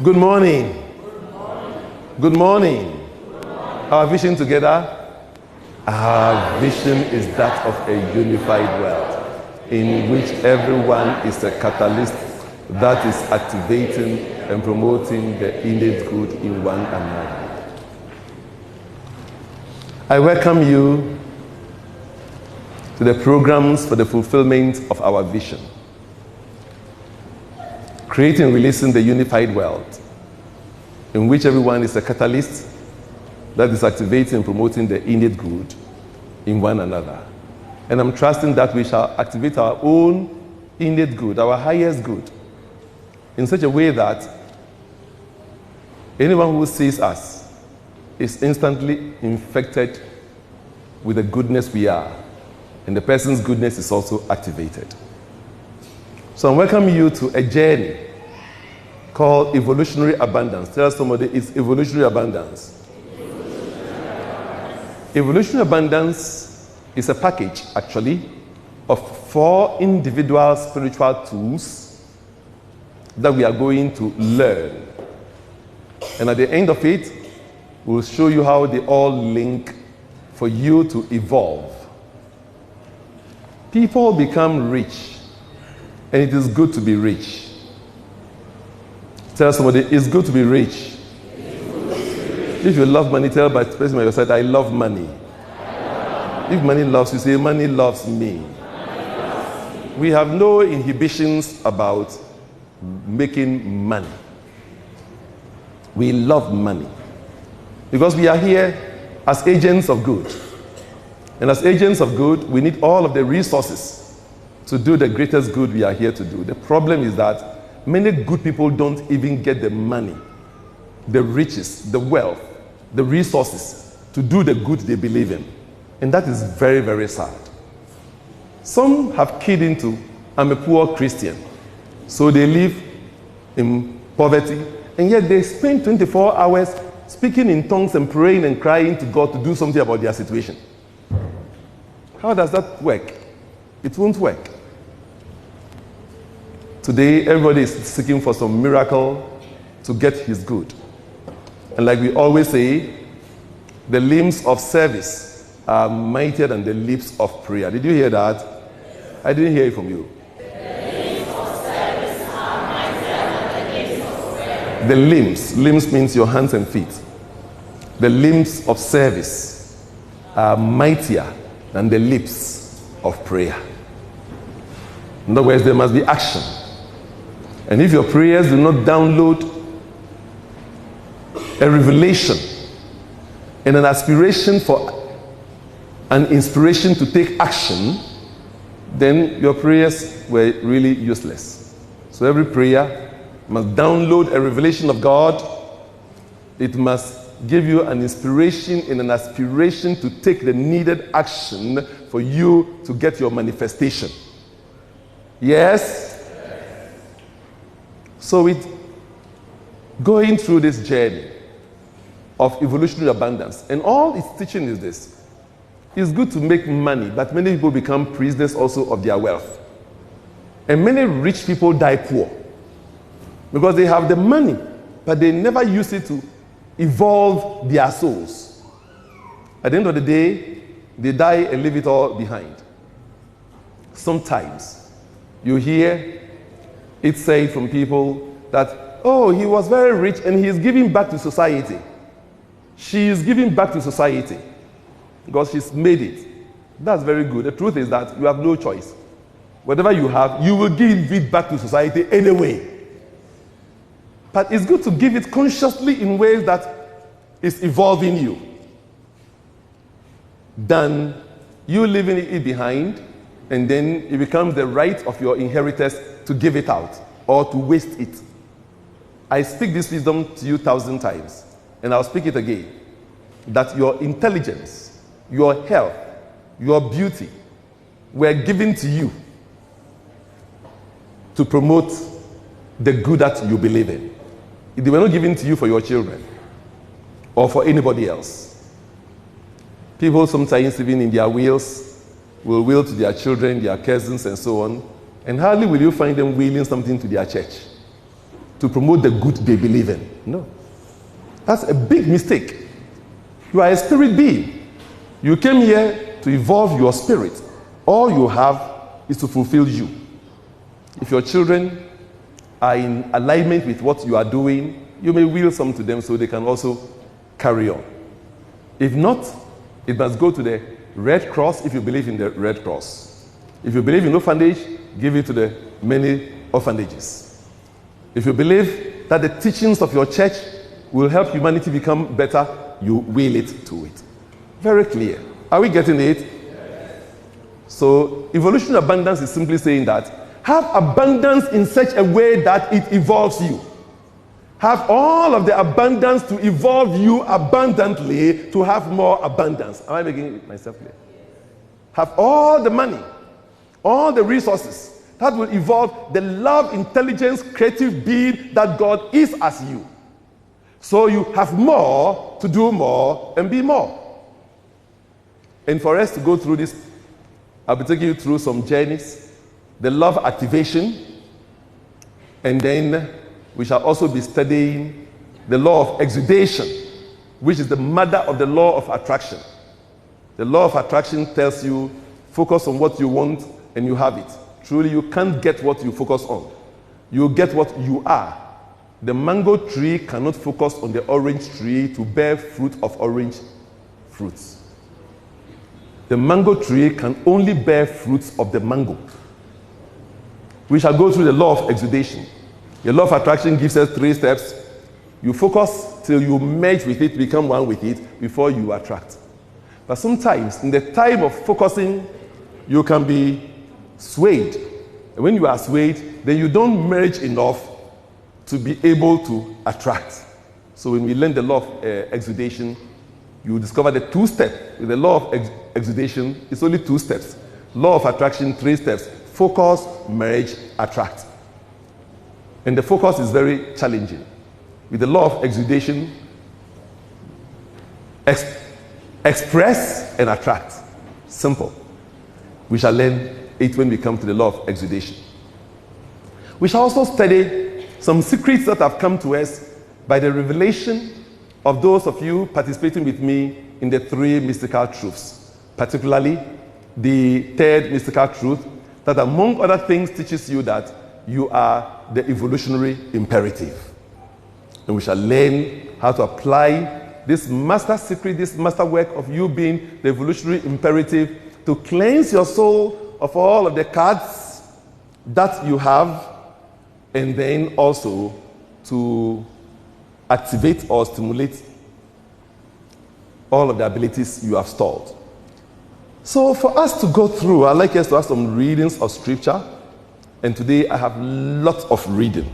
Good morning. Good morning. Our vision together. Our vision is that of a unified world in which everyone is a catalyst that is activating and promoting the innate good in one another. I welcome you to the programs for the fulfillment of our vision. Creating and releasing the unified world in which everyone is a catalyst that is activating and promoting the innate good in one another. And I'm trusting that we shall activate our own innate good, our highest good, in such a way that anyone who sees us is instantly infected with the goodness we are, and the person's goodness is also activated. So I welcome you to a journey called Evolutionary Abundance. Tell somebody it's Evolutionary Abundance. Evolutionary Abundance is a package, actually, of 4 individual spiritual tools that we are going to learn. And at the end of it, we'll show you how they all link for you to evolve. People become rich, and it is good to be rich. Tell somebody, it's good to be rich. If you love money, tell by the person by your side, I love money. If money loves you, say, money loves me. We have no inhibitions about making money. We love money because we are here as agents of good. And as agents of good, we need all of the resources to do the greatest good we are here to do. The problem is that many good people don't even get the money, the riches, the wealth, the resources to do the good they believe in. And that is very, very sad. Some have keyed into, I'm a poor Christian. So they live in poverty, and yet they spend 24 hours speaking in tongues and praying and crying to God to do something about their situation. How does that work? It won't work. Today, everybody is seeking for some miracle to get his good. And like we always say, the limbs of service are mightier than the lips of prayer. Did you hear that? I didn't hear it from you. The limbs of service are mightier than the limbs of prayer. The limbs means your hands and feet. The limbs of service are mightier than the lips of prayer. In other words, there must be action. And if your prayers do not download a revelation and an aspiration for an inspiration to take action, then your prayers were really useless. So every prayer must download a revelation of God. It must give you an inspiration and an aspiration to take the needed action for you to get your manifestation. Yes? So with going through this journey of evolutionary abundance, and all its teaching is this: it's good to make money, but many people become prisoners also of their wealth. And many rich people die poor because they have the money, but they never use it to evolve their souls. At the end of the day, they die and leave it all behind. Sometimes you hear it said from people that, oh, he was very rich and he is giving back to society. She is giving back to society because she's made it. That's very good. The truth is that you have no choice. Whatever you have, you will give it back to society anyway. But it's good to give it consciously in ways that is evolving you, than you leaving it behind and then it becomes the right of your inheritors to give it out or to waste it. I speak this wisdom to you 1,000 times, and I'll speak it again, that your intelligence, your health, your beauty were given to you to promote the good that you believe in. They were not given to you for your children or for anybody else. People sometimes, even in their wills, will will to their children, their cousins, and so on, and hardly will you find them willing something to their church. to promote the good they believe in. No. That's a big mistake. You are a spirit being. You came here to evolve your spirit. All you have is to fulfill you. If your children are in alignment with what you are doing, you may will some to them so they can also carry on. If not, it must go to the Red Cross if you believe in the Red Cross. If you believe in orphanage, give it to the many orphanages. If you believe that the teachings of your church will help humanity become better, you will it to it. Very clear. Are we getting it? Yes. So, evolutionary abundance is simply saying that have abundance in such a way that it evolves you. Have all of the abundance to evolve you abundantly to have more abundance. Am I making myself clear? Have all the money, all the resources that will evolve the love, intelligence, creative being that God is as you. So you have more to do more and be more. And for us to go through this, I'll be taking you through some journeys, the love activation, and then we shall also be studying the law of exudation, which is the mother of the law of attraction. The law of attraction tells you, focus on what you want and you have it. Truly, you can't get what you focus on. You get what you are. The mango tree cannot focus on the orange tree to bear fruit of orange fruits. The mango tree can only bear fruits of the mango. We shall go through the law of exudation. The law of attraction gives us 3 steps. You focus till you merge with it, become one with it, before you attract. But sometimes, in the time of focusing, you can be swayed. And when you are swayed, then you don't merge enough to be able to attract. So when we learn the law of exudation, you discover the 2-step. With the law of exudation, it's only 2 steps. Law of attraction, 3 steps. Focus, merge, attract. And the focus is very challenging. With the law of exudation, express and attract. Simple. We shall learn it when we come to the law of exudation. We shall also study some secrets that have come to us by the revelation of those of you participating with me in the 3 mystical truths, particularly the 3rd mystical truth that, among other things, teaches you that you are the evolutionary imperative. And we shall learn how to apply this master secret, this master work of you being the evolutionary imperative to cleanse your soul of all of the cards that you have, and then also to activate or stimulate all of the abilities you have stored. So for us to go through, I'd like us to have some readings of scripture. And today I have lots of reading.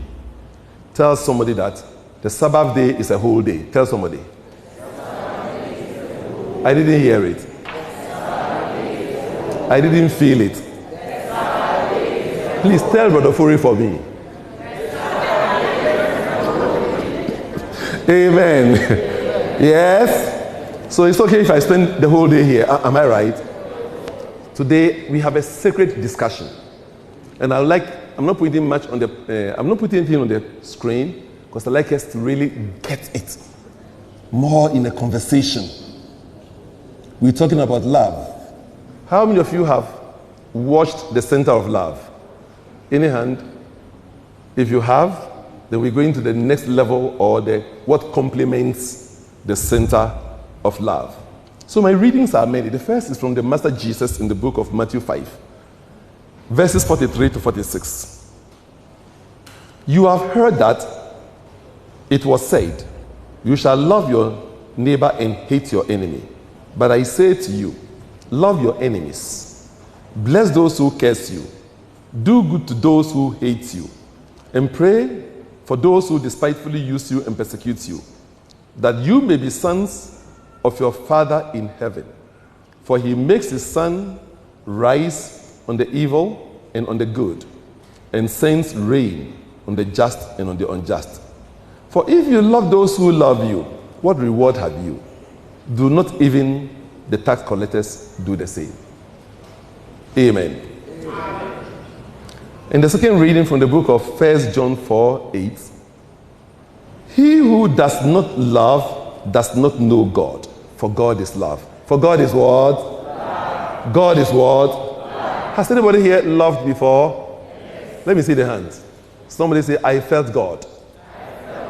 Tell somebody that the Sabbath day is a whole day. Tell somebody. I didn't hear it. I didn't feel it. Please tell Brother Furi for me. Amen. Yes. So it's okay if I spend the whole day here. Am I right? Today we have a sacred discussion. And I'm not putting much on the, I'm not putting anything on the screen because I like us to really get it more in a conversation. We're talking about love. How many of you have watched The Center of Love? Any hand? If you have, then we're going to the next level, or what complements the center of love. So my readings are many. The first is from the Master Jesus in the book of Matthew 5. Verses 43 to 46. You have heard that it was said, you shall love your neighbor and hate your enemy. But I say to you, love your enemies. Bless those who curse you. Do good to those who hate you. And pray for those who despitefully use you and persecute you, that you may be sons of your Father in heaven. For he makes his sun rise on the evil and on the good, and sends rain on the just and on the unjust. For if you love those who love you, what reward have you? Do not even the tax collectors do the same? Amen. Amen. And the second reading from the book of 1 John 4:8. He who does not love does not know God, for God is love. For God is what? Love. God is what? Love. Has anybody here loved before? Yes. Let me see the hands. Somebody say, I felt God.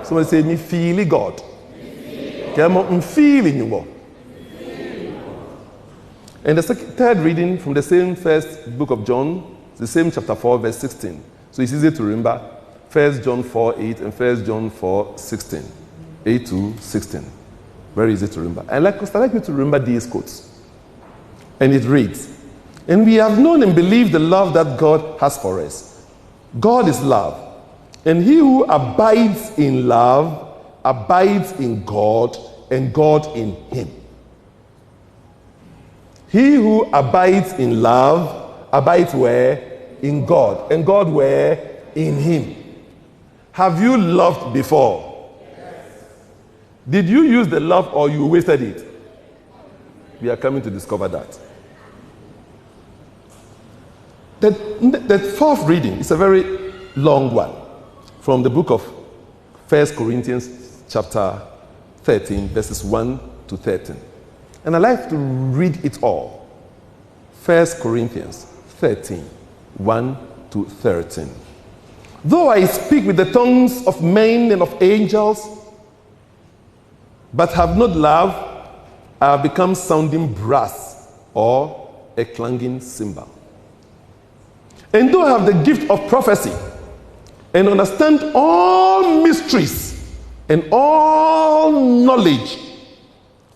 Somebody say, me feel God. I'm feeling you. And the third reading from the same first book of John, the same chapter 4, verse 16. So it's easy to remember. 1 John 4:8 and 1 John 4:16. 8 to 16. Very easy to remember. I'd like you to remember these quotes. And it reads, and we have known and believed the love that God has for us. God is love. And he who abides in love abides in God and God in him. He who abides in love abides where? In God. And God where? In him. Have you loved before? Yes. Did you use the love or you wasted it? We are coming to discover that. The fourth reading is a very long one from the book of 1 Corinthians chapter 13, verses 1 to 13. And I'd like to read it all. 1 Corinthians 13, 1 to 13. Though I speak with the tongues of men and of angels, but have not love, I have become sounding brass or a clanging cymbal. And though I have the gift of prophecy and understand all mysteries and all knowledge,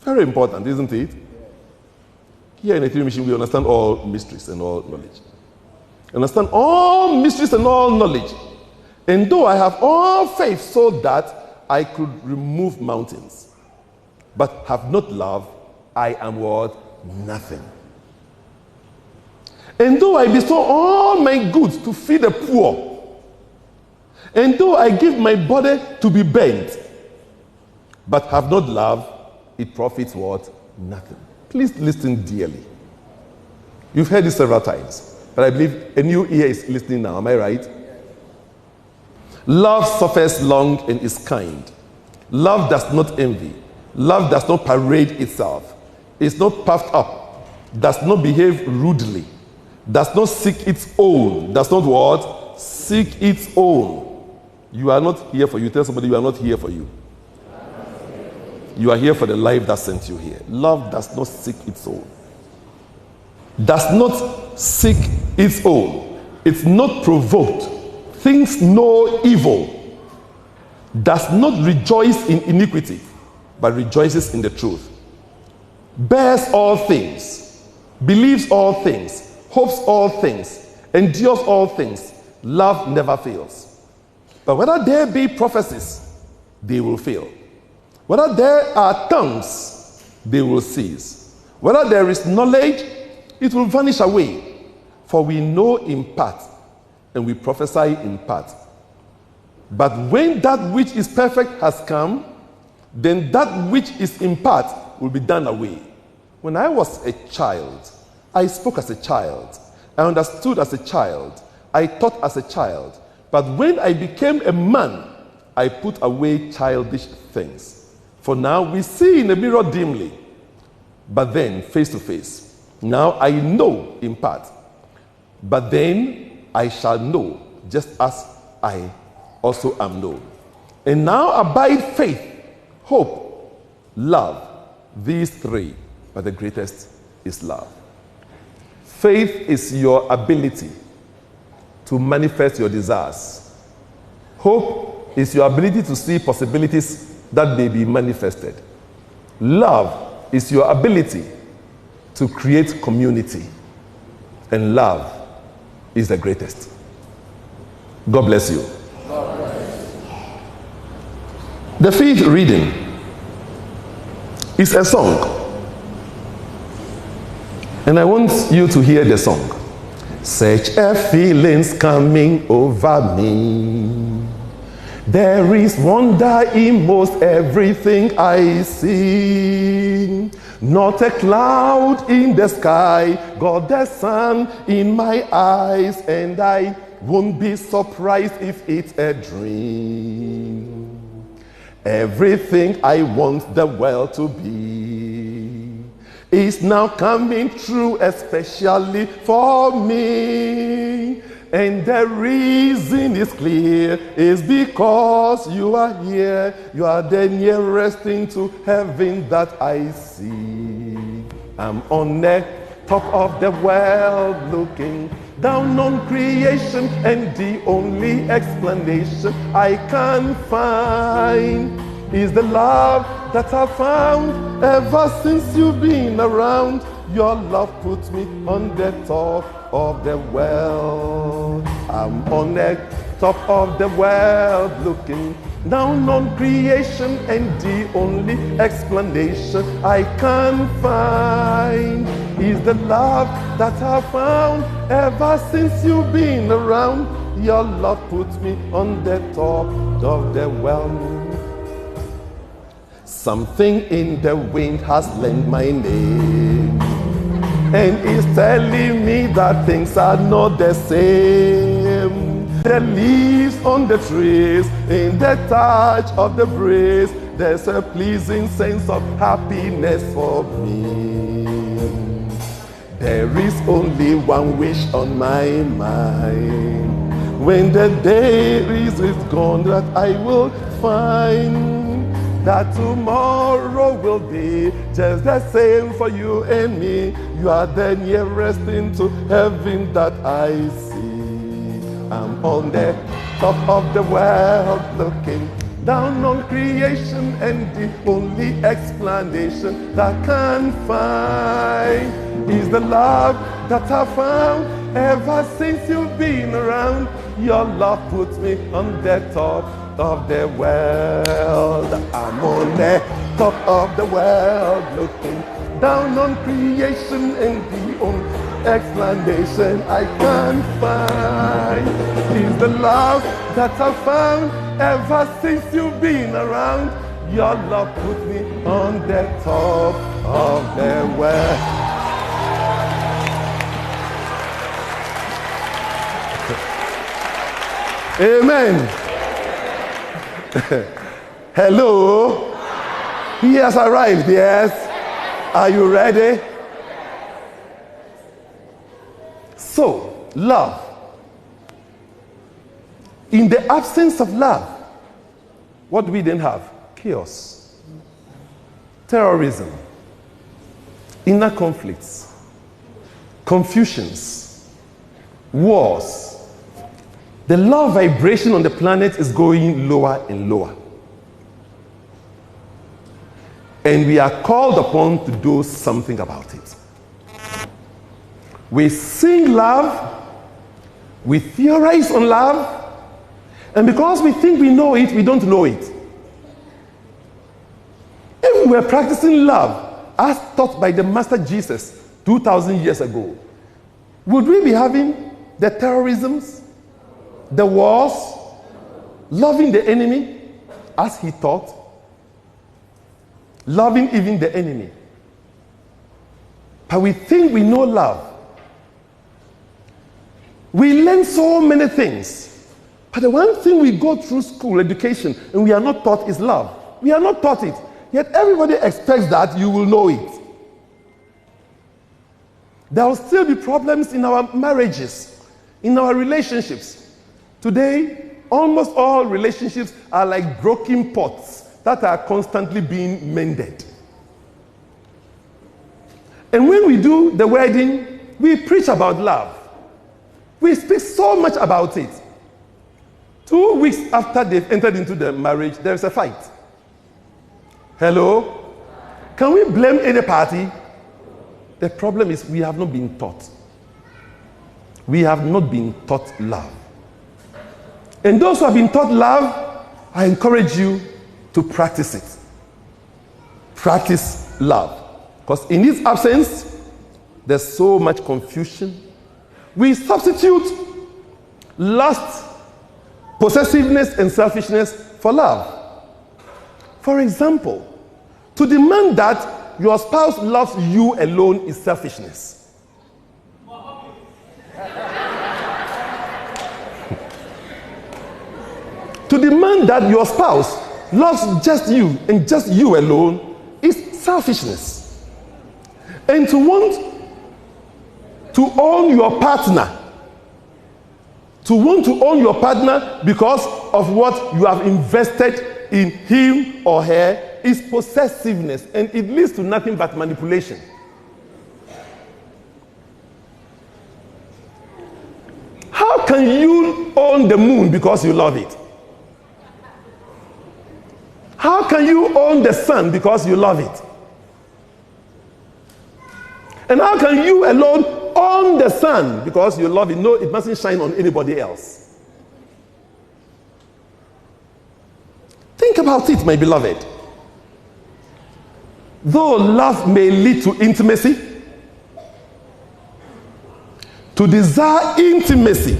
very important, isn't it? Here in the Ethereum mission, we understand all mysteries and all knowledge. Understand all mysteries and all knowledge. And though I have all faith so that I could remove mountains, but have not love, I am what? Nothing. And though I bestow all my goods to feed the poor, and though I give my body to be burnt, but have not love, it profits what? Nothing. Please listen dearly. You've heard this several times, but I believe a new ear is listening now. Am I right? Love suffers long and is kind. Love does not envy. Love does not parade itself. Is not puffed up. Does not behave rudely. Does not seek its own. Does not what? Seek its own. You are not here for you. Tell somebody you are not here for you. You are here for the life that sent you here. Love does not seek its own. Does not seek its own. It's not provoked. Thinks no evil. Does not rejoice in iniquity, but rejoices in the truth. Bears all things. Believes all things. Hopes all things. Endures all things. Love never fails. But whether there be prophecies, they will fail. Whether there are tongues, they will cease. Whether there is knowledge, it will vanish away. For we know in part, and we prophesy in part. But when that which is perfect has come, then that which is in part will be done away. When I was a child, I spoke as a child. I understood as a child. I taught as a child. But when I became a man, I put away childish things. For now we see in a mirror dimly, but then face to face. Now I know in part, but then I shall know, just as I also am known. And now abide faith, hope, love, these three, but the greatest is love. Faith is your ability to manifest your desires. Hope is your ability to see possibilities that may be manifested. Love is your ability to create community. And love is the greatest. God bless you. God bless you. The fifth reading is a song. And I want you to hear the song. Such a feeling's coming over me. There is wonder in most everything I see. Not a cloud in the sky, got the sun in my eyes, and I won't be surprised if it's a dream. Everything I want the world to be is now coming true, especially for me. And the reason is clear, is because you are here. You are the nearest thing to heaven that I see. I'm on the top of the world looking down on creation, and the only explanation I can find is the love that I found ever since you've been around. Your love puts me on the top of the world. I'm on the top of the world looking down on creation, and the only explanation I can find is the love that I found ever since you've been around. Your love puts me on the top of the world. Something in the wind has learned my name, and is telling me that things are not the same. The leaves on the trees, in the touch of the breeze, there's a pleasing sense of happiness for me. There is only one wish on my mind. When the day is gone, that I will find that tomorrow will be just the same for you and me. You are the nearest thing to heaven that I see. I'm on the top of the world looking down on creation, and the only explanation that I can find is the love that I found ever since you've been around. Your love puts me on the top of the world. I'm on the top of the world looking down on creation, and the only explanation I can find is the love that I found ever since you've been around. Your love put me on the top of the world. Amen. Hello. He has arrived, yes. Are you ready? So, love. In the absence of love, what do we then have? Chaos, terrorism, inner conflicts, confusions, wars. The love vibration on the planet is going lower and lower. And we are called upon to do something about it. We sing love, we theorize on love, and because we think we know it, we don't know it. If we were practicing love as taught by the Master Jesus 2,000 years ago, would we be having the terrorisms, the wars, loving the enemy as he taught, loving even the enemy? But we think we know love. We learn so many things, but the one thing we go through school education and we are not taught is love. We are not taught it, yet everybody expects that you will know it. There will still be problems in our marriages, in our relationships. Today, almost all relationships are like broken pots that are constantly being mended. And when we do the wedding, we preach about love. We speak so much about it. 2 weeks after they've entered into the marriage, there's a fight. Hello? Can we blame any party? The problem is we have not been taught. We have not been taught love. And those who have been taught love, I encourage you to practice it. Practice love. Because in its absence, there's so much confusion. We substitute lust, possessiveness, and selfishness for love. For example, to demand that your spouse loves you alone is selfishness. To demand that your spouse loves just you and just you alone is selfishness. And to want to own your partner, because of what you have invested in him or her is possessiveness, and it leads to nothing but manipulation. How can you own the moon because you love it? How can you own the sun because you love it? And how can you alone own the sun because you love it? No, it mustn't shine on anybody else. Think about it, my beloved. Though love may lead to intimacy, to desire intimacy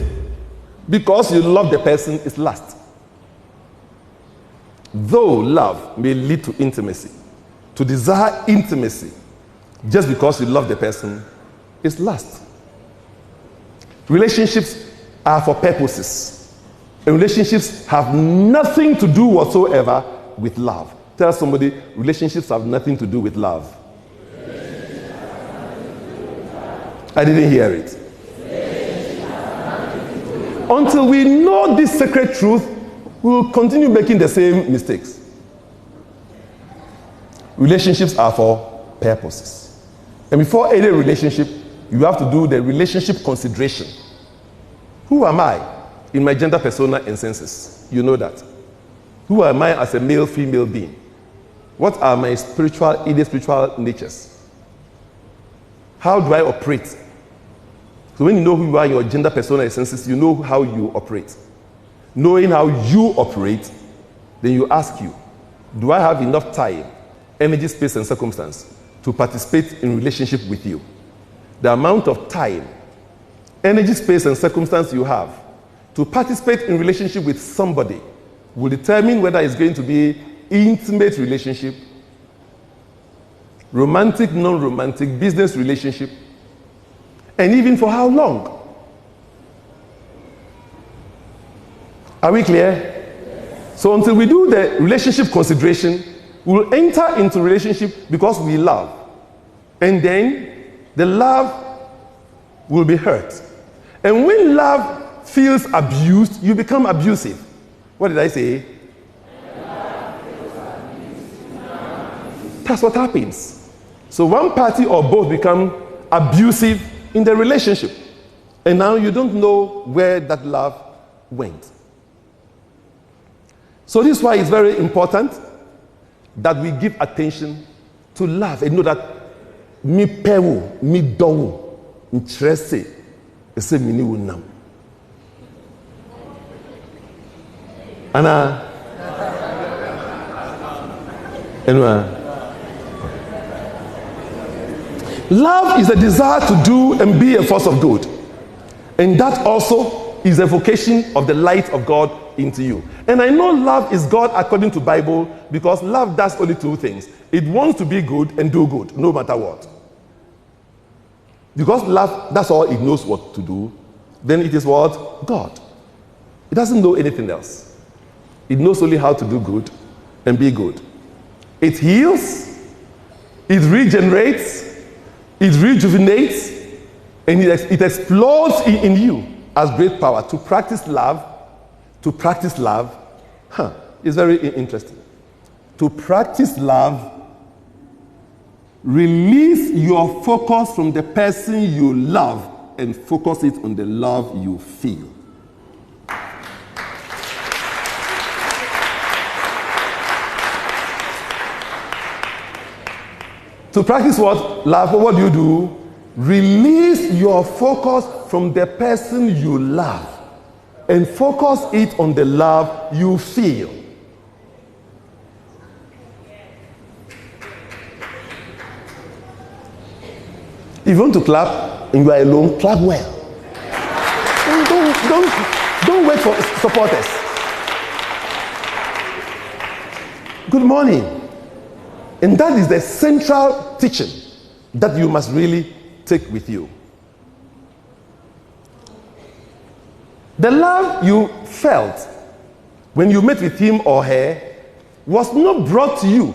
because you love the person is lust. Though love may lead to intimacy, to desire intimacy just because you love the person is lust. Relationships are for purposes, and relationships have nothing to do whatsoever with love. Tell somebody, relationships have nothing to do with love. I didn't hear it. Until we know this sacred truth, we will continue making the same mistakes. Relationships are for purposes. And before any relationship, you have to do the relationship consideration. Who am I in my gender, persona, and senses? You know that. Who am I as a male, female being? What are my spiritual, innate spiritual natures? How do I operate? So when you know who you are in your gender, persona, and senses, you know how you operate. Knowing how you operate, then you ask you, do I have enough time, energy, space, and circumstance to participate in relationship with you? The amount of time, energy, space, and circumstance you have to participate in relationship with somebody will determine whether it's going to be intimate relationship, romantic, non-romantic, business relationship, and even for how long. Are we clear? So until we do the relationship consideration, we'll enter into relationship because we love. And then the love will be hurt. And when love feels abused, you become abusive. What did I say? That's what happens. So one party or both become abusive in the relationship. And now you don't know where that love went. So this is why it's very important that we give attention to love and know that me pewo, me dowo, interesse, ese mini wunam. Anna, anyway. Love is a desire to do and be a force of good. And that also is a vocation of the light of God into you. And I know love is God according to Bible because love does only two things. It wants to be good and do good, no matter what. Because love, that's all it knows what to do. Then it is what? God. It doesn't know anything else. It knows only how to do good and be good. It heals, it regenerates, it rejuvenates, and it explodes in you as great power. To practice love is very interesting. To practice love, release your focus from the person you love and focus it on the love you feel. To practice what? Love. What do? Release your focus from the person you love and focus it on the love you feel. If you want to clap and you are alone, clap well. Don't wait for supporters. Good morning. And that is the central teaching that you must really take with you. The love you felt when you met with him or her was not brought to you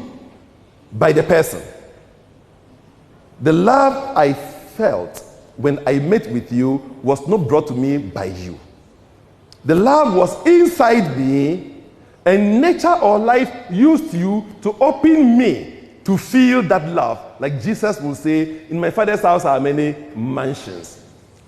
by the person. The love I felt when I met with you was not brought to me by you. The love was inside me, and nature or life used you to open me to feel that love. Like Jesus will say, in my Father's house are many mansions.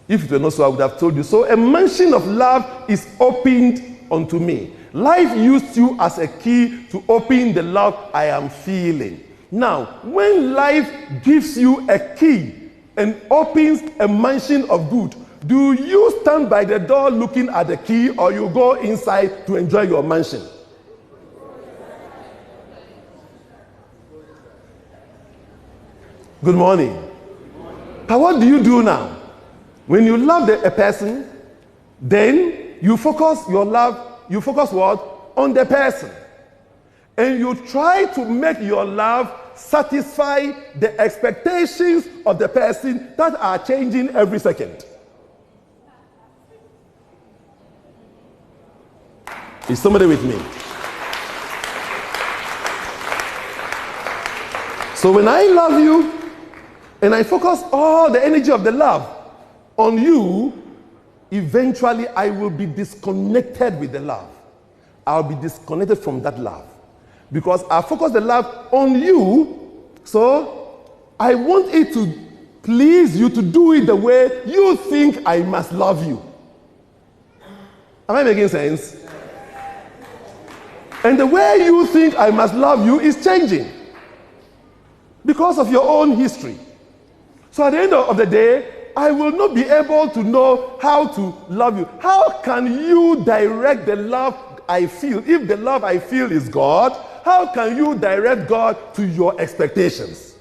If it were not so, I would have told you. So a mansion of love is opened unto me. Life used you as a key to open the love I am feeling. Now, when life gives you a key and opens a mansion of good, do you stand by the door looking at the key, or you go inside to enjoy your mansion? Good morning. But what do you do now? When you love a person, then you focus your love, you focus what? On the person. And you try to make your love satisfy the expectations of the person that are changing every second. Is somebody with me? So when I love you, and I focus all the energy of the love on you, eventually I will be disconnected with the love. I'll be disconnected from that love. Because I focus the love on you, so I want it to please you, to do it the way you think I must love you. Am I making sense? And the way you think I must love you is changing because of your own history. So at the end of the day, I will not be able to know how to love you. How can you direct the love I feel? If the love I feel is God, how can you direct God to your expectations?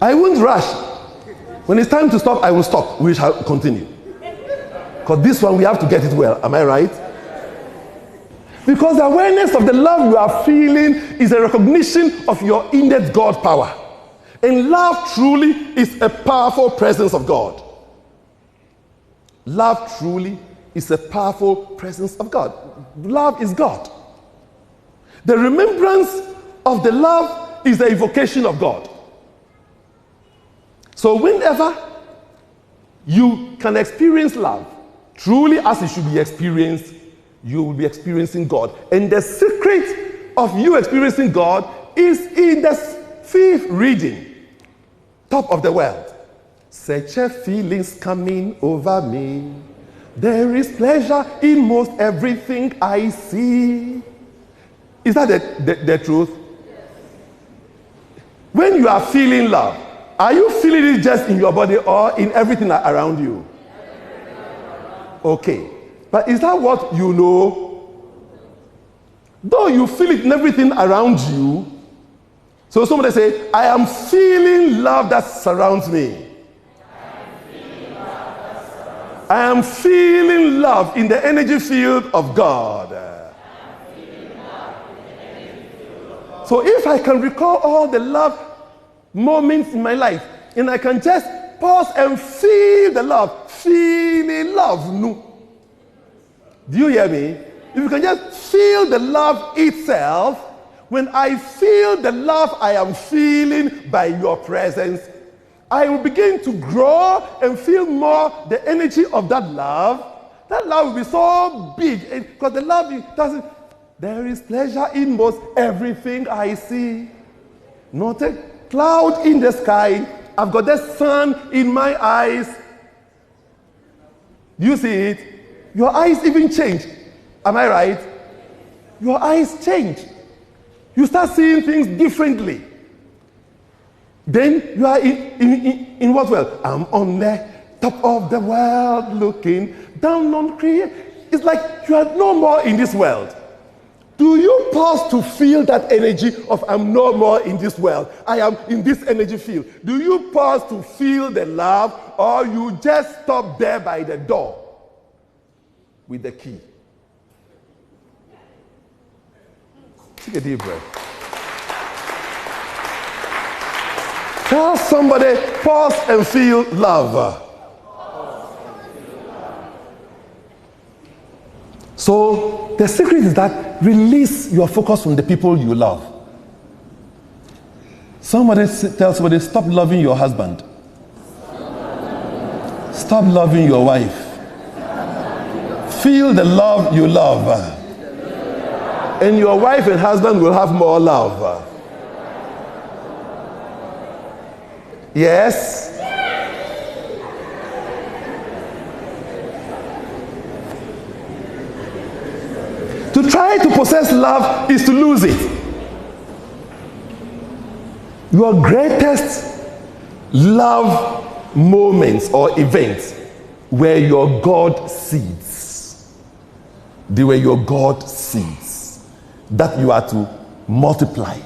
I won't rush. When it's time to stop, I will stop. We shall continue. Because this one, we have to get it well. Am I right? Because the awareness of the love you are feeling is a recognition of your innate God power. And love truly is a powerful presence of God. Love truly is a powerful presence of God. Love is God. The remembrance of the love is the evocation of God. So whenever you can experience love truly as it should be experienced, you will be experiencing God. And the secret of you experiencing God is in the fifth reading, top of the world. Such a feelings coming over me. There is pleasure in most everything I see. Is that the truth? When you are feeling love, are you feeling it just in your body or in everything around you? Okay. But is that what you know? Though you feel it in everything around you, so somebody say, I am feeling love that surrounds me. I am feeling love in the energy field of God. So if I can recall all the love moments in my life, and I can just pause and feel the love, feeling love. No. Do you hear me? If you can just feel the love itself, when I feel the love I am feeling by your presence, I will begin to grow and feel more the energy of that love. That love will be so big because the love doesn't. There is pleasure in most everything I see. Not a cloud in the sky. I've got the sun in my eyes. Do you see it? Your eyes even change. Am I right? Your eyes change. You start seeing things differently. Then you are in what world? I'm on the top of the world looking down on creation. It's like you are no more in this world. Do you pause to feel that energy of I'm no more in this world? I am in this energy field. Do you pause to feel the love, or you just stop there by the door with the key? Take a deep breath. Tell somebody, pause and feel love. So the secret is that release your focus from the people you love. Somebody tell somebody, stop loving your husband. Stop loving your wife. Feel the love you love. And your wife and husband will have more love. Yes? To try to possess love is to lose it. Your greatest love moments or events were your God seeds. They were your God seeds that you are to multiply.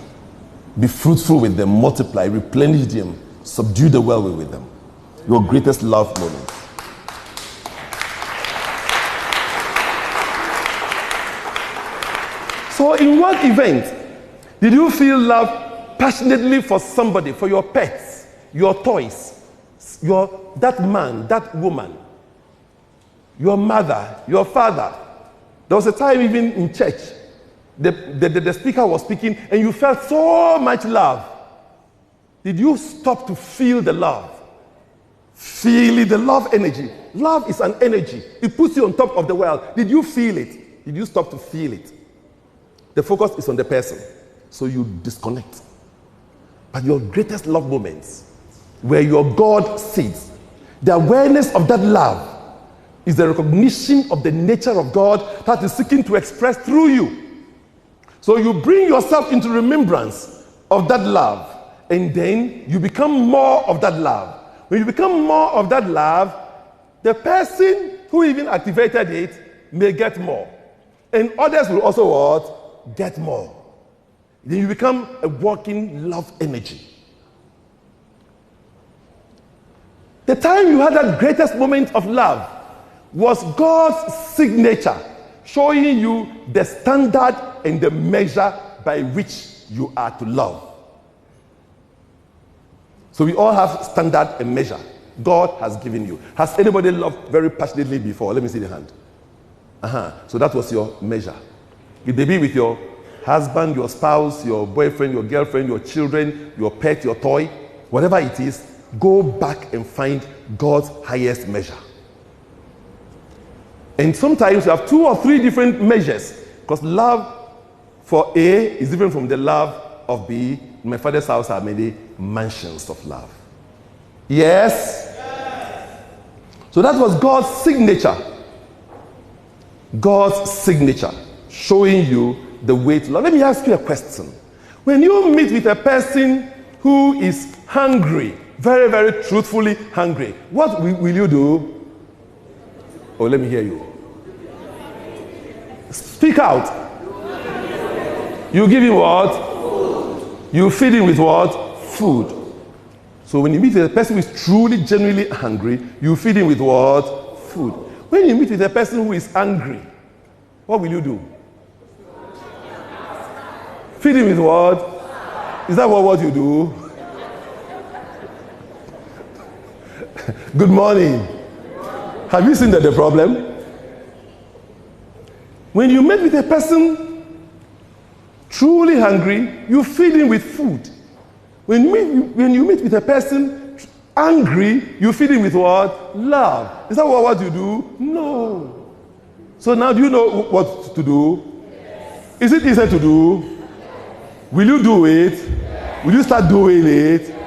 Be fruitful with them, multiply, replenish them, subdue the world with them. Your greatest love moments. So in what event did you feel love passionately for somebody, for your pets, your toys, that man, that woman, your mother, your father? There was a time even in church, the speaker was speaking and you felt so much love. Did you stop to feel the love? Feel it, the love energy. Love is an energy. It puts you on top of the world. Did you feel it? Did you stop to feel it? The focus is on the person, so you disconnect. But your greatest love moments, where your God sees, the awareness of that love is the recognition of the nature of God that is seeking to express through you. So you bring yourself into remembrance of that love, and then you become more of that love. When you become more of that love, the person who even activated it may get more. And others will also what? Get more. Then you become a walking love energy. The time you had that greatest moment of love was God's signature, showing you the standard and the measure by which you are to love. So we all have standard and measure God has given you. Has anybody loved very passionately before? Let me see the hand. So that was your measure. It may be with your husband, your spouse, your boyfriend, your girlfriend, your children, your pet, your toy, whatever it is, go back and find God's highest measure. And sometimes you have 2 or 3 different measures, because love for A is different from the love of B. In my father's house are many mansions of love. Yes? So that was God's signature. God's signature, showing you the way to love. Let me ask you a question. When you meet with a person who is hungry, very, very truthfully hungry, what will you do? Oh, let me hear you. Speak out. You give him what? You feed him with what? Food. So when you meet with a person who is truly, genuinely hungry, you feed him with what? Food. When you meet with a person who is angry, what will you do? Feed him with what? Is that what you do? Good morning. Have you seen the problem? When you meet with a person truly hungry, you feed him with food. When you meet with a person angry, you feed him with what? Love. Is that what you do? No. So now do you know what to do? Yes. Is it easy to do? Yes. Will you do it? Yes. Will you start doing it? Yes.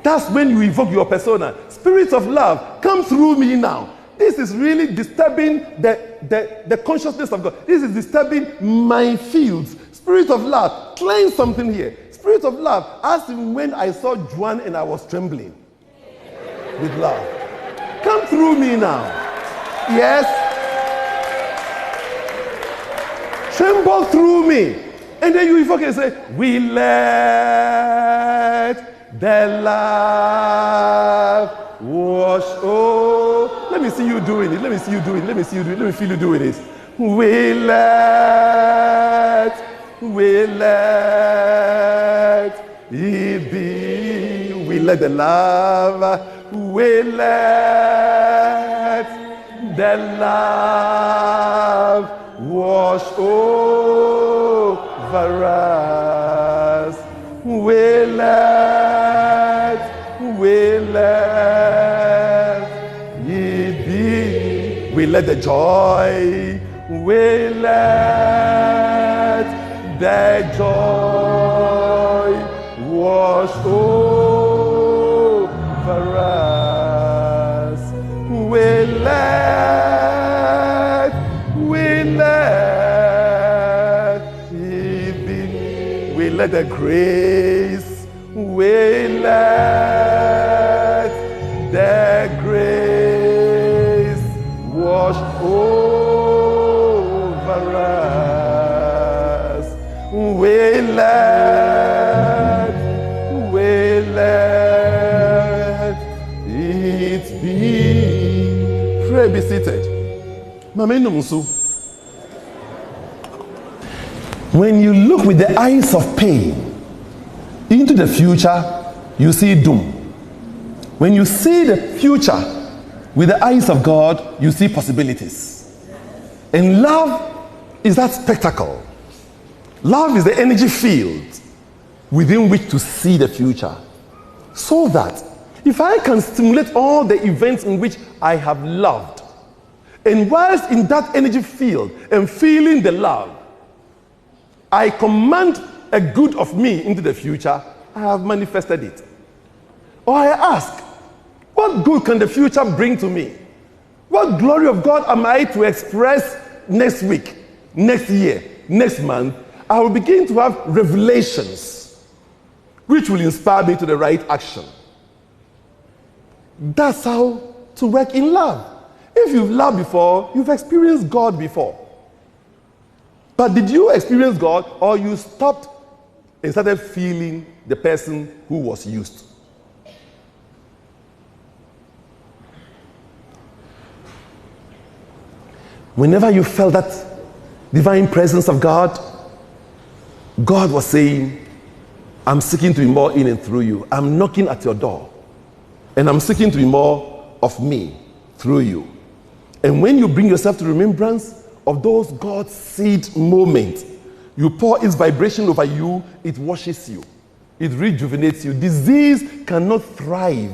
That's when you evoke your persona. Spirit of love, come through me now. This is really disturbing the consciousness of God. This is disturbing my fields. Spirit of love, cleanse something here. Spirit of love, as when I saw Juan and I was trembling with love. Come through me now. Yes. Tremble through me. And then you evoke and say, we let the love wash. Oh, let me see you doing it. Let me see you doing it. Let me see you doing it. Let me feel you doing it. We let it be. We let the love. We let the love wash over us. We let it be. We let the joy. We let the joy wash over us. We let it be. We let the grace. We let the grace wash over us. We let it be. Pray, be seated. When you look with the eyes of pain into the future, you see doom. When you see the future with the eyes of God, you see possibilities. And love is that spectacle. Love is the energy field within which to see the future. So that if I can stimulate all the events in which I have loved, and whilst in that energy field and feeling the love, I command a good of me into the future, I have manifested it. Or I ask, what good can the future bring to me? What glory of God am I to express next week, next year, next month? I will begin to have revelations which will inspire me to the right action. That's how to work in love. If you've loved before, you've experienced God before. But did you experience God, or you stopped and started feeling the person who was used? Whenever you felt that divine presence of God, God was saying, I'm seeking to be more in and through you. I'm knocking at your door. And I'm seeking to be more of me through you. And when you bring yourself to remembrance of those God seed moments, you pour its vibration over you, it washes you. It rejuvenates you. Disease cannot thrive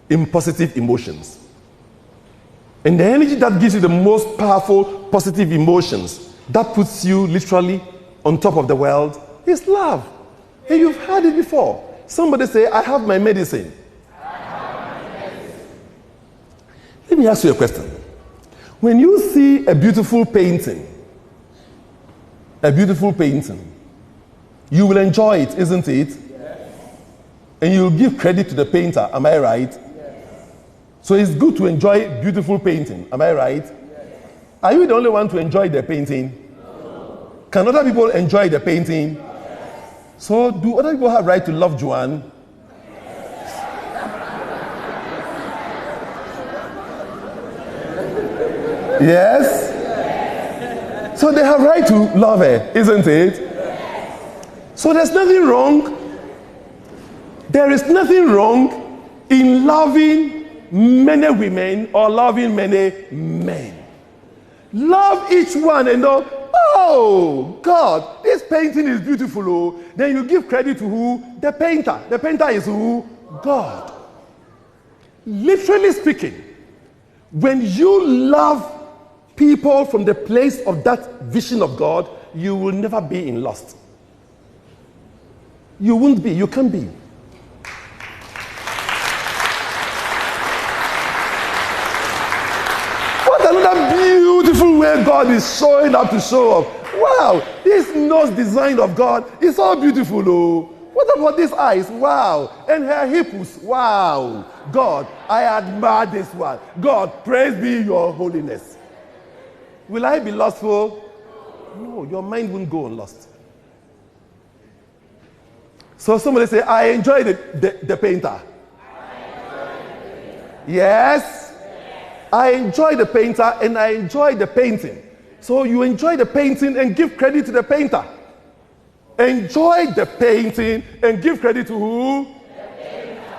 in positive emotions. And the energy that gives you the most powerful positive emotions, that puts you literally on top of the world, is love. And you've heard it before. Somebody say, I have my medicine. Let me ask you a question. When you see a beautiful painting, you will enjoy it, isn't it? Yes. And you'll give credit to the painter, am I right? Yes. So it's good to enjoy beautiful painting, am I right? Yes. Are you the only one to enjoy the painting? No. Can other people enjoy the painting? Yes. So do other people have right to love Joanne? Yes? Yes? So they have right to love her, isn't it? Yes. So there's nothing wrong. There is nothing wrong in loving many women or loving many men. Love each one and know, oh, God, this painting is beautiful. Oh. Then you give credit to who? The painter. The painter is who? God. Literally speaking, when you love people from the place of that vision of God, you will never be in lust. You won't be. You can't be. What another beautiful way God is showing up to show off. Wow, this nose design of God is so beautiful. Oh. What about these eyes? Wow. And her hips. Wow. God, I admire this one. God, praise be your holiness. Will I be lustful? No, your mind won't go on lust. So somebody say, I enjoy the painter. Yes? I enjoy the painter and I enjoy the painting. So you enjoy the painting and give credit to the painter. Enjoy the painting and give credit to who?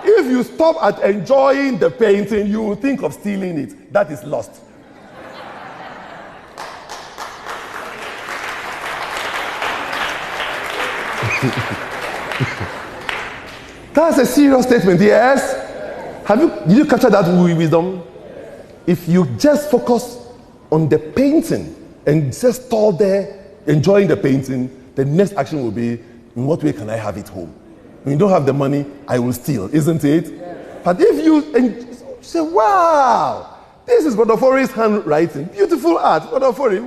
If you stop at enjoying the painting, you will think of stealing it. That is lust. That's a serious statement, yes? Did you capture that wisdom? If you just focus on the painting and just stall there enjoying the painting, the next action will be, in what way can I have it home? When you don't have the money, I will steal, isn't it? But if you say, wow, this is Brother Fori's handwriting, beautiful art, Brother Fori,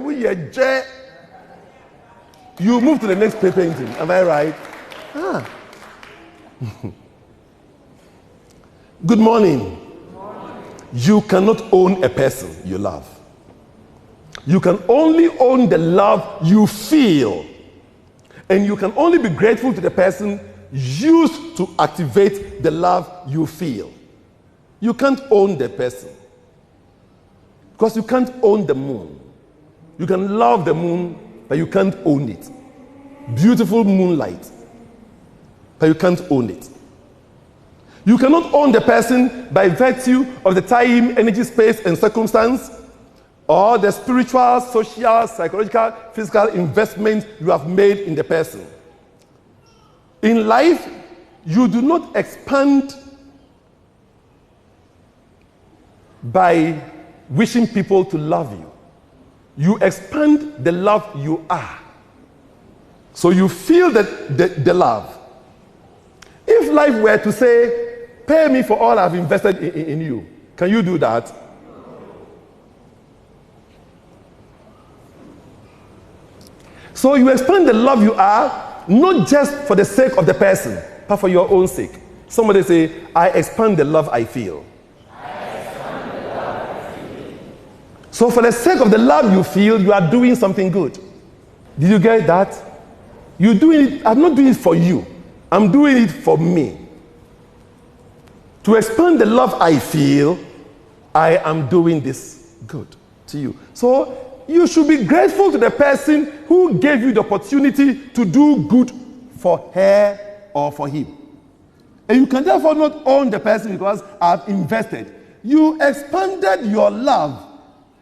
you move to the next painting, am I right? Good morning. You cannot own a person you love. You can only own the love you feel. And you can only be grateful to the person used to activate the love you feel. You can't own the person. Because you can't own the moon. You can love the moon, but you can't own it. Beautiful moonlight, but you can't own it. You cannot own the person by virtue of the time, energy, space, and circumstance, or the spiritual, social, psychological, physical investment you have made in the person. In life, you do not expand by wishing people to love you. You expand the love you are. So you feel the love. If life were to say, pay me for all I've invested in you, can you do that? So you expand the love you are, not just for the sake of the person, but for your own sake. Somebody say, I expand the love I feel. So for the sake of the love you feel, you are doing something good. Did you get that? You're doing it, I'm not doing it for you. I'm doing it for me. To expand the love I feel, I am doing this good to you. So you should be grateful to the person who gave you the opportunity to do good for her or for him. And you can therefore not own the person because I've invested. You expanded your love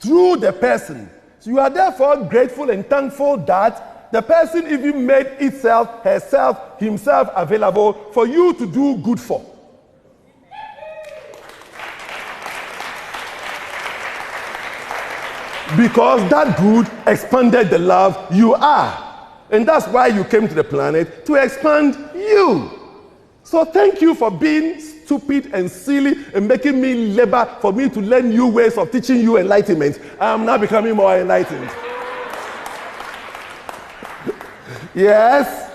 through the person. So you are therefore grateful and thankful that the person even made itself, herself, himself available for you to do good for. Because that good expanded the love you are. And that's why you came to the planet, to expand you. So thank you for being stupid and silly and making me labor for me to learn new ways of teaching you enlightenment. I am now becoming more enlightened. Yes?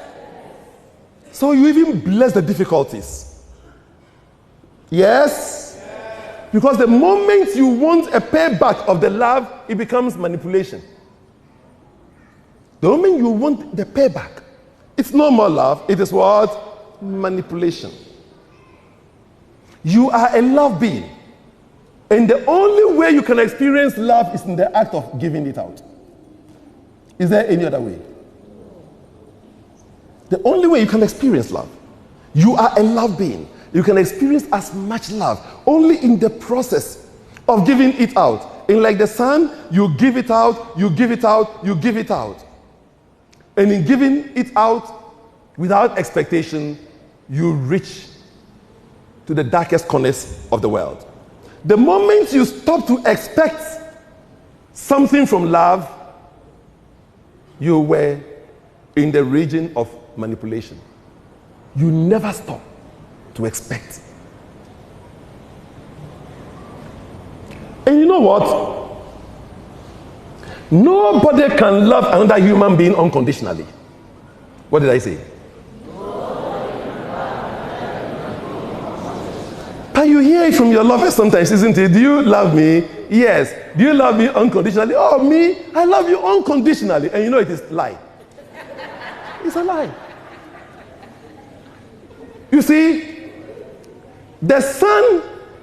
So you even bless the difficulties. Yes? Because the moment you want a payback of the love, it becomes manipulation. The moment you want the payback, it's no more love, it is what? Manipulation. You are a love being. And the only way you can experience love is in the act of giving it out. Is there any other way? The only way you can experience love. You are a love being. You can experience as much love only in the process of giving it out. And like the sun, you give it out, you give it out, you give it out. And in giving it out without expectation, you reach to the darkest corners of the world. The moment you stop to expect something from love, you were in the region of manipulation. You never stop to expect. And you know what? Nobody can love another human being unconditionally. What did I say? But you hear it from your lover sometimes, isn't it? Do you love me? Yes. Do you love me unconditionally? Oh, me? I love you unconditionally. And you know it is a lie. It's a lie. You see, the sun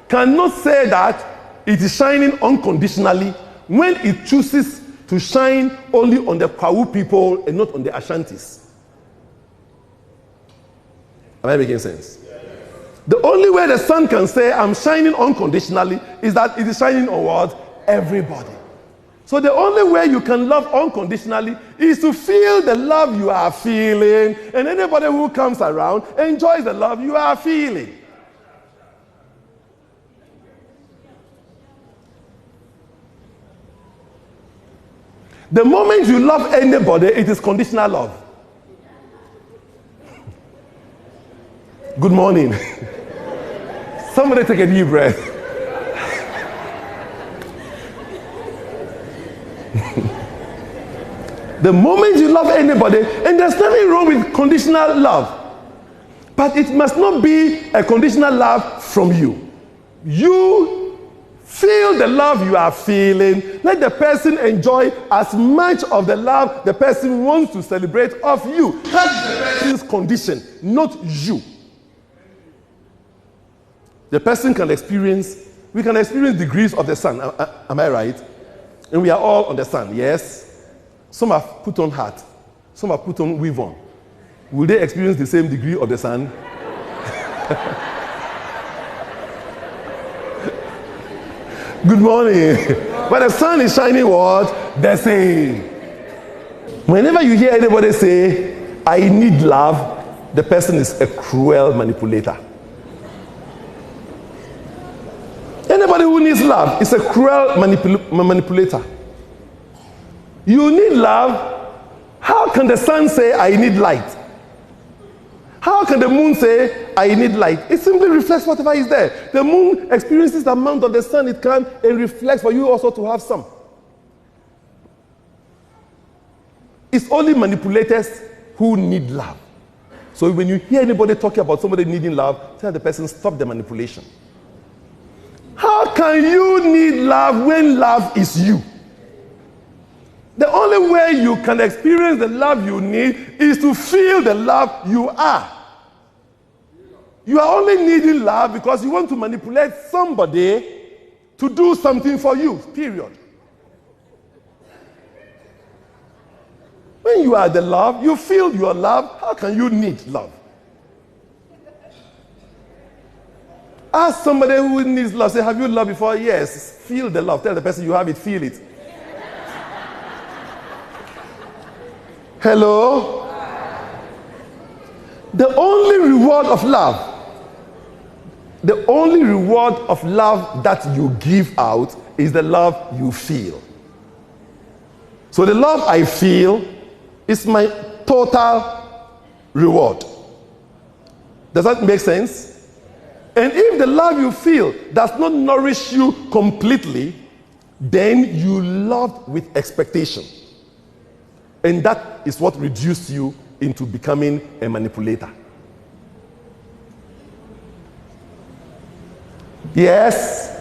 cannot say that it is shining unconditionally when it chooses to shine only on the Kwau people and not on the Ashantis. Am I making sense? The only way the sun can say I'm shining unconditionally is that it is shining on what? Everybody. So the only way you can love unconditionally is to feel the love you are feeling, and anybody who comes around enjoys the love you are feeling. The moment you love anybody, it is conditional love. Good morning. Somebody take a deep breath. The moment you love anybody, and there's nothing wrong with conditional love, but it must not be a conditional love from you. You feel the love you are feeling. Let the person enjoy as much of the love the person wants to celebrate of you. That's the person's condition, not you. The person can experience, we can experience degrees of the sun. Am I right? And we are all on the sun, yes? Some have put on hat, some have put on weave on. Will they experience the same degree of the sun? Good morning. But the sun is shining what? The same. Whenever you hear anybody say, I need love, the person is a cruel manipulator. Anybody who needs love is a cruel manipulator. You need love. How can the sun say, I need light? How can the moon say, I need light? It simply reflects whatever is there. The moon experiences the amount of the sun it can and reflects for you also to have some. It's only manipulators who need love. So when you hear anybody talking about somebody needing love, tell the person, stop the manipulation. How can you need love when love is you? The only way you can experience the love you need is to feel the love you are. You are only needing love because you want to manipulate somebody to do something for you, period. When you are the love, you feel your love, how can you need love? Ask somebody who needs love, say, have you loved before? Yes, feel the love. Tell the person you have it, feel it. Hello? The only reward of love that you give out is the love you feel. So the love I feel is my total reward. Does that make sense? And if the love you feel does not nourish you completely, then you love with expectation. And that is what reduced you into becoming a manipulator. Yes?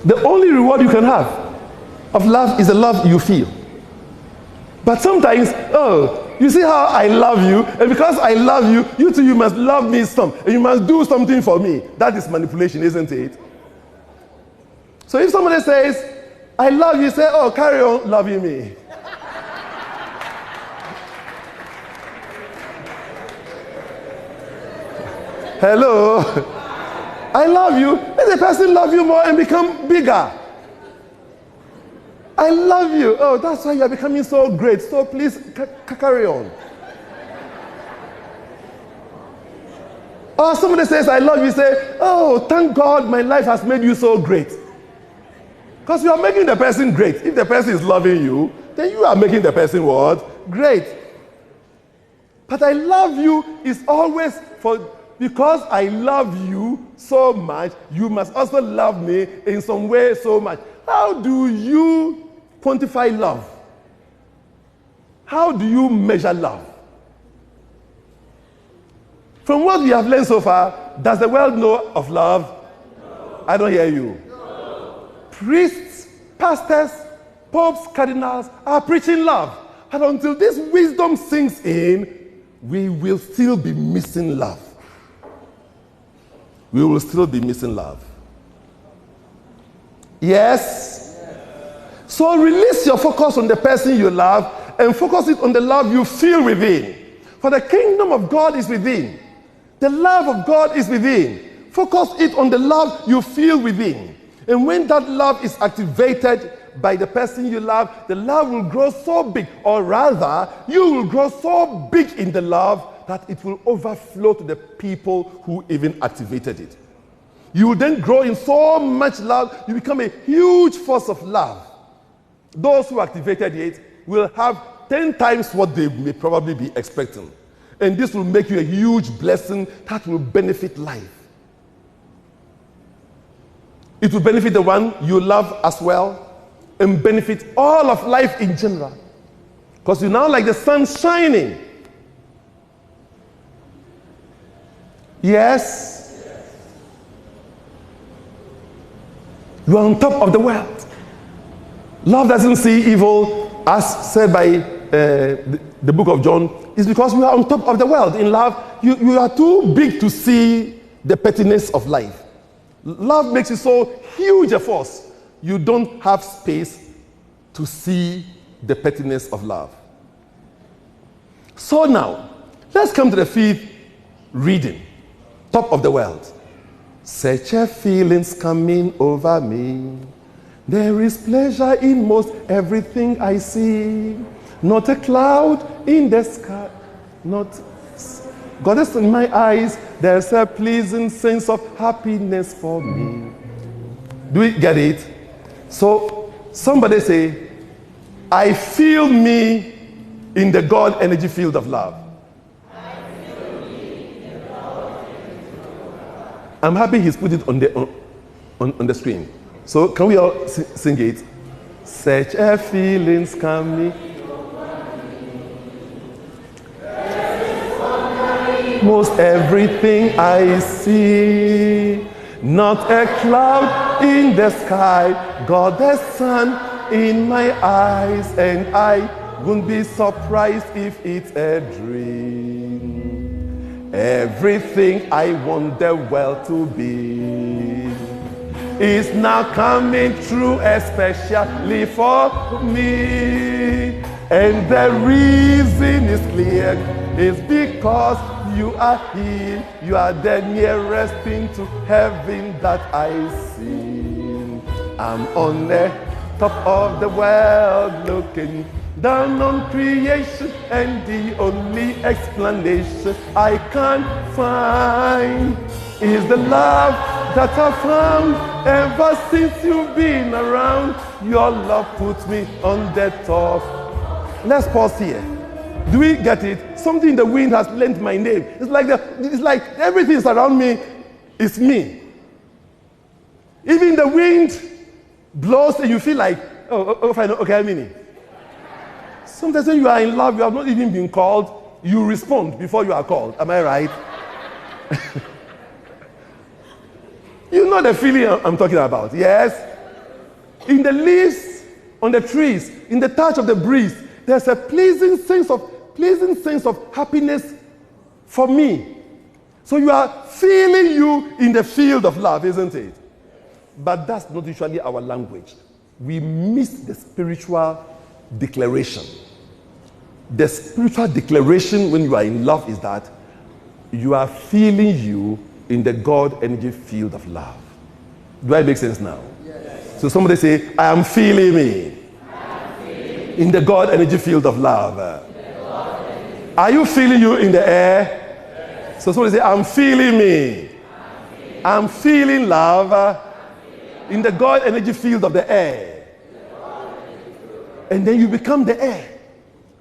The only reward you can have of love is the love you feel. But sometimes, you see how I love you, and because I love you, you too, you must love me some, and you must do something for me. That is manipulation, isn't it? So if somebody says, I love you, say, oh, carry on loving me. Hello? I love you. Let the person love you more and become bigger. I love you. Oh, that's why you are becoming so great. So please carry on. Or somebody says, I love you. Say, oh, thank God my life has made you so great. Because you are making the person great. If the person is loving you, then you are making the person what? Great. But I love you is always because I love you so much, you must also love me in some way so much. How do you quantify love? How do you measure love? From what we have learned so far, does the world know of love? No. I don't hear you. No. Priests, pastors, popes, cardinals are preaching love. And until this wisdom sinks in, we will still be missing love. We will still be missing love. Yes? So release your focus on the person you love and focus it on the love you feel within. For the kingdom of God is within. The love of God is within. Focus it on the love you feel within. And when that love is activated by the person you love, the love will grow so big, or rather, you will grow so big in the love that it will overflow to the people who even activated it. You will then grow in so much love, you become a huge force of love. Those who activated it will have 10 times what they may probably be expecting. And this will make you a huge blessing that will benefit life. It will benefit the one you love as well, and benefit all of life in general. Because you're now like the sun shining. Yes. You are on top of the world. Love doesn't see evil, as said by the book of John. It's because we are on top of the world. In love, you are too big to see the pettiness of life. Love makes you so huge a force, you don't have space to see the pettiness of love. So now, let's come to the fifth reading. Top of the world. Such a feeling's coming over me. There is pleasure in most everything I see. Not a cloud in the sky. God is in my eyes. There's a pleasing sense of happiness for me. Do we get it? So somebody say, I feel me in the God energy field of love. I'm happy he's put it on the screen. So can we all sing it? Such a feeling's coming. Most everything I see. Not a cloud in the sky. God the sun in my eyes. And I wouldn't be surprised if it's a dream. Everything I want the world to be is now coming true, especially for me. And the reason is clear, is because you are here. You are the nearest thing to heaven that I see. I'm on the top of the world looking down on creation, and the only explanation I can find is the love that I found ever since you've been around. Your love puts me on the top. Let's pause here. Do we get it? Something in the wind has lent my name. It's like everything around me is me. Even the wind blows and you feel like, fine, okay, I mean it. Sometimes when you are in love, you have not even been called, you respond before you are called. Am I right? You know the feeling I'm talking about, yes? In the leaves, on the trees, in the touch of the breeze, there's a pleasing sense of happiness for me. So you are feeling you in the field of love, isn't it? But that's not usually our language. We miss the spiritual declaration. The spiritual declaration when you are in love is that you are feeling you in the God energy field of love. Do I make sense now? Yes. So somebody say, I am feeling me in the God energy field of love. Are you feeling you in the air? Yes. So somebody say, I'm feeling me. I'm feeling love in the God energy field of the air. And then you become the air.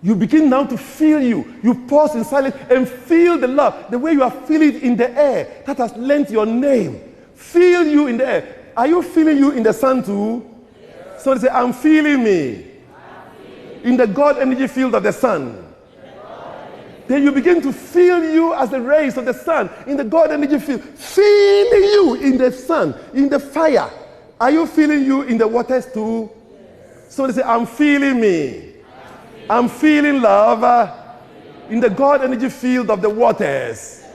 You begin now to feel you. You pause in silence and feel the love. The way you are feeling in the air. That has lent your name. Feel you in the air. Are you feeling you in the sun too? Yes. So they say, I'm feeling me. In the God energy field of the sun. Then you begin to feel you as the rays of the sun. In the God energy field. Feeling you in the sun. In the fire. Are you feeling you in the waters too? Yes. So they say, I'm feeling me. I'm feeling love in the God energy field of the waters.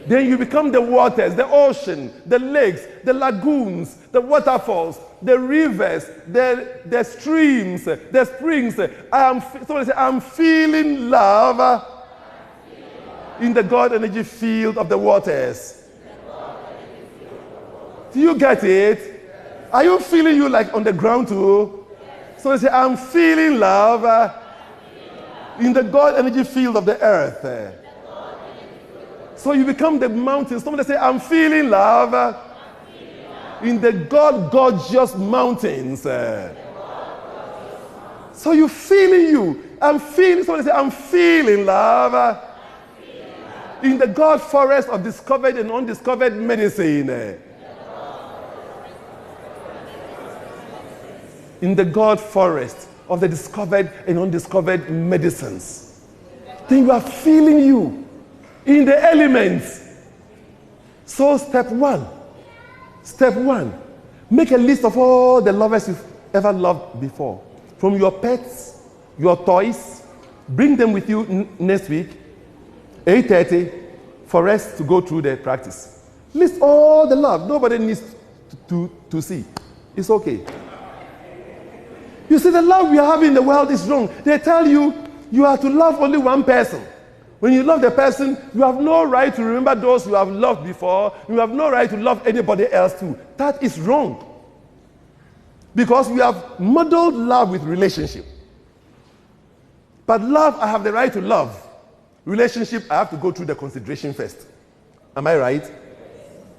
Then you become the waters, the ocean, the lakes, the lagoons, the waterfalls, the rivers, the streams, the springs. Somebody say, I'm feeling love in the God energy field of the waters. Do you get it? Are you feeling you like on the ground too? Yes. So they say, I'm feeling love in the God energy field of the earth. So you become the mountain. Somebody say, I'm feeling love in the God gorgeous mountains. So you feeling you. I'm feeling, somebody say, I'm feeling love in the God forest of discovered and undiscovered medicine. In the God forest of the discovered and undiscovered medicines. Then you are feeling you in the elements. So step one, make a list of all the lovers you've ever loved before. From your pets, your toys, bring them with you next week, 8:30, for us to go through the practice. List all the love. Nobody needs to see. It's okay. You see, the love we are having in the world is wrong. They tell you, you are to love only one person. When you love the person, you have no right to remember those you have loved before. You have no right to love anybody else too. That is wrong. Because we have modeled love with relationship. But love, I have the right to love. Relationship, I have to go through the consideration first. Am I right?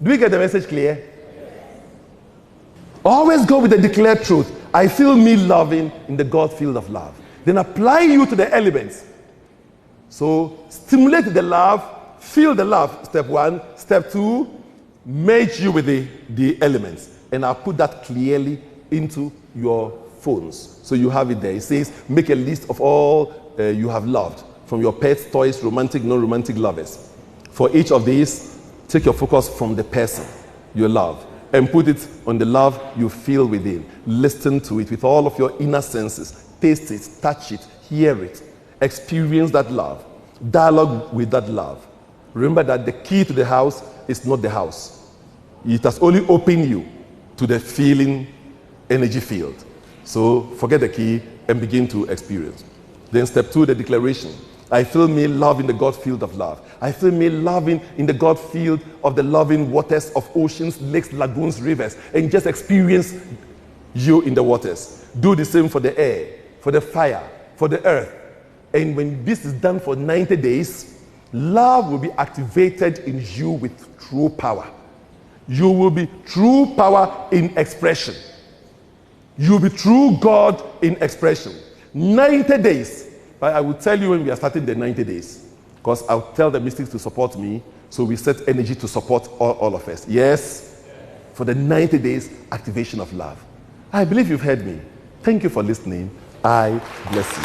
Do we get the message clear? Always go with the declared truth. I feel me loving in the God field of love. Then apply you to the elements. So stimulate the love, feel the love, step one. Step two, merge you with the elements. And I'll put that clearly into your phones. So you have it there. It says, make a list of all you have loved, from your pets, toys, romantic, non-romantic lovers. For each of these, take your focus from the person you love and put it on the love you feel within. Listen to it with all of your inner senses. Taste it, touch it, hear it. Experience that love. Dialogue with that love. Remember that the key to the house is not the house. It has only opened you to the feeling energy field. So forget the key and begin to experience. Then step two, the declaration. I feel me love in the God field of love. I feel me loving in the God field of the loving waters of oceans, lakes, lagoons, rivers, and just experience you in the waters. Do the same for the air, for the fire, for the earth. And when this is done for 90 days, love will be activated in you with true power. You will be true power in expression. You will be true God in expression. 90 days. But I will tell you when we are starting the 90 days. Because I'll tell the mystics to support me. So we set energy to support all of us. Yes? For the 90 days activation of love. I believe you've heard me. Thank you for listening. I bless you.